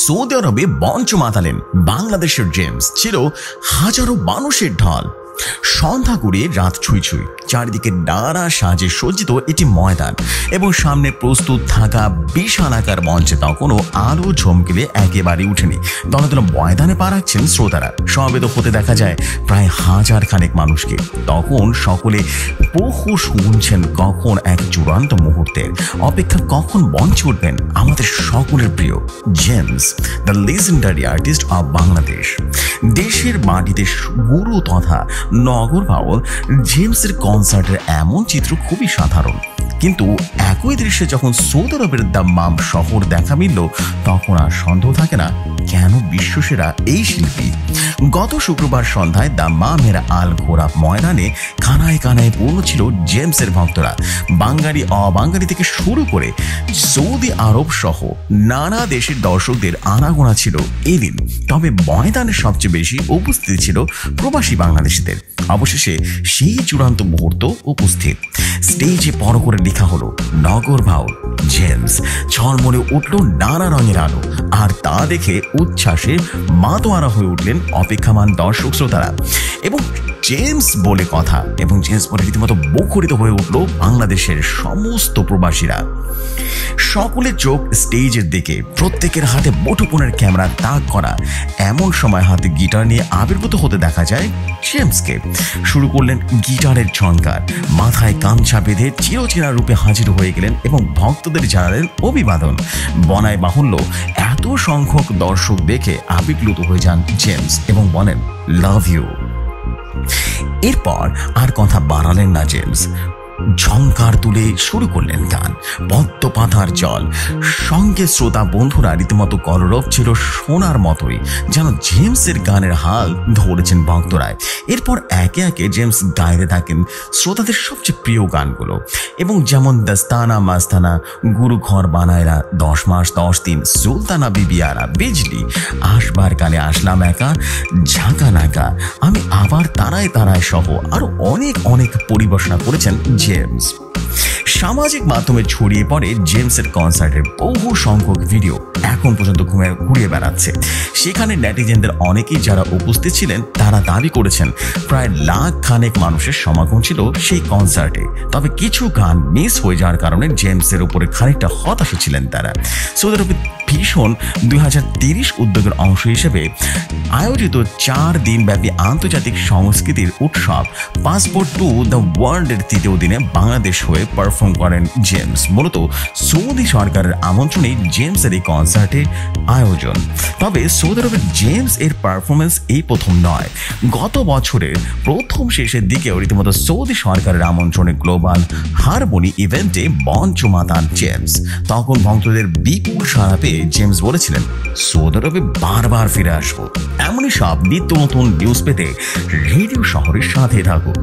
Saudi আরবে মঞ্চ মাতালেন বাংলাদেশের জেমস। ছিল হাজারো মানুষের ঢল। সন্ধ্যা গড়িয়ে রাত ছুঁই ছুঁই, চারিদিকে নানা সাজে সজ্জিত এটি ময়দান এবং সামনে প্রস্তুত থাকা বিশাল আকার মঞ্চে তখনও আলো ঝমকিলে একেবারে উঠেনি। দলে দলে ময়দানে পা রাখছেন শ্রোতারা। সমবেত হতে দেখা যায় প্রায় 1000 খানেক মানুষকে। তখন সকলে বহু শুনছেন কখন এক চূড়ান্ত মুহূর্তের অপেক্ষা, কখন মঞ্চে উঠবেন আমাদের সকলের প্রিয় James, the legendary artist of Bangladesh. দেশের মাটিতে গুরু তথা নগর বাউল জেমসের কনসার্টের এমন চিত্র খুবই সাধারণ, কিন্তু একই দৃশ্যে যখন সৌদি আরবের দাম্মাম শহর দেখা মিলল তখন আর সন্দেহ থাকে না কেন বিশ্বসেরা এই শিল্পী। গত শুক্রবার সন্ধ্যায় দাম্মামের আল ঘোরাব ময়দানে কানায় কানায় পূর্ণ ছিল জেমসের ভক্তরা। বাঙালি অবাঙালি থেকে শুরু করে সৌদি আরব সহ নানা দেশের দর্শকদের আনাগোনা ছিল এদিন। তবে ময়দানে সবচেয়ে বেশি উপস্থিতি ছিল প্রবাসী বাংলাদেশিদের। অবশেষে সেই চূড়ান্ত মুহূর্ত উপস্থিত। স্টেজে বড় করে লেখা হলো নগর বাউল জেমস। ঝলমলে উঠল নানা রঙের আলো, আর তা দেখে উচ্ছ্বাসে মাতোয়ারা হয়ে উঠলেন অপেক্ষামান দর্শক শ্রোতারা। এবং জেমস বলে কথা এবং জেমস বলে রীতিমতো মুখরিত হয়ে উঠল বাংলাদেশের সমস্ত প্রবাসীরা। সকলের চোখ স্টেজের দিকে, প্রত্যেকের হাতে মুঠোফোনের ক্যামেরা তাক করা। এমন সময় হাতে গিটার নিয়ে আবির্ভূত হতে দেখা যায় জেমসকে। শুরু করলেন গিটারের ঝঙ্কার, মাথায় গামছা বেঁধে চিরচেনা রূপে হাজির হয়ে গেলেন এবং ভক্তদের জানালেন অভিবাদন। বনায় বাহুল্য এত সংখ্যক দর্শক দেখে আবেগপ্লুত হয়ে যান জেমস এবং বলেন লাভ ইউ। এরপর আর কথা বাড়ালেন না জেমস, ঝংকার তুলে শুরু করলেন গান। পদ্ম পাতার জল সঙ্গে শ্রোতা বন্ধুরা রীতিমতো কলরব ছিল সোনার মতোই, যেন জেমসের গানের হাল ধরেছেন ভক্তরায়। এরপর একে একে জেমস গাইতে থাকেন শ্রোতাদের সবচেয়ে প্রিয় গানগুলো, এবং যেমন দস্তানা মাস্তানা, গুরু ঘর বানায়রা, 10 মাস 10 দিন, সুলতানা বিবিয়ারা, বিজলি, আসবার কালে আসলাম একা, ঝাঁকা নাকা, আমি আবার তারায় তারায় সহ আরো অনেক অনেক পরিবেশনা করেছেন জেমস। সামাজিক মাধ্যমে ছড়িয়ে পড়ে জেমসের কনসার্টের বহু সংখ্যক ভিডিও এখন পর্যন্ত ঘুরিয়ে বেড়াচ্ছে। সেখানে নেটিজেনদের অনেকেই যারা উপস্থিত ছিলেন তারা দাবি করেছেন প্রায় 1,00,000 খানেক মানুষের সমাগম ছিল সেই কনসার্টে। তবে কিছু গান মিস হয়ে যাওয়ার কারণে জেমসের উপরে খানিকটা হতাশ ছিলেন তারা। সৌদি আরবে ভীষণ 2030 উদ্যোগের অংশ হিসেবে আয়োজিত 4 দিনব্যাপী আন্তর্জাতিক সংস্কৃতির উৎসব পাসপোর্ট টু দ্য ওয়ার্ল্ডের 3য় দিনে বাংলাদেশ হয়ে পারফর্ম করেন জেমস। মূলত সৌদি সরকারের আমন্ত্রণেই জেমসের এই কনসার্টের আয়োজন। তবে সৌদি আরবের জেমস এর পারফরমেন্স এই প্রথম নয়। গত বছরের প্রথম শেষের দিকেও রীতিমতো সৌদি সরকারের আমন্ত্রণে গ্লোবাল হারমোনি ইভেন্টে মঞ্চ মাতান জেমস। তখন ভক্তদের বিপুল সাড়া পেয়ে জেমস বলেছিলেন সৌদি আরবে বারবার ফিরে আসবো। এমনই সব নিত্য নতুন নিউজ পেতে রেডিও শহরের সাথে থাকুন।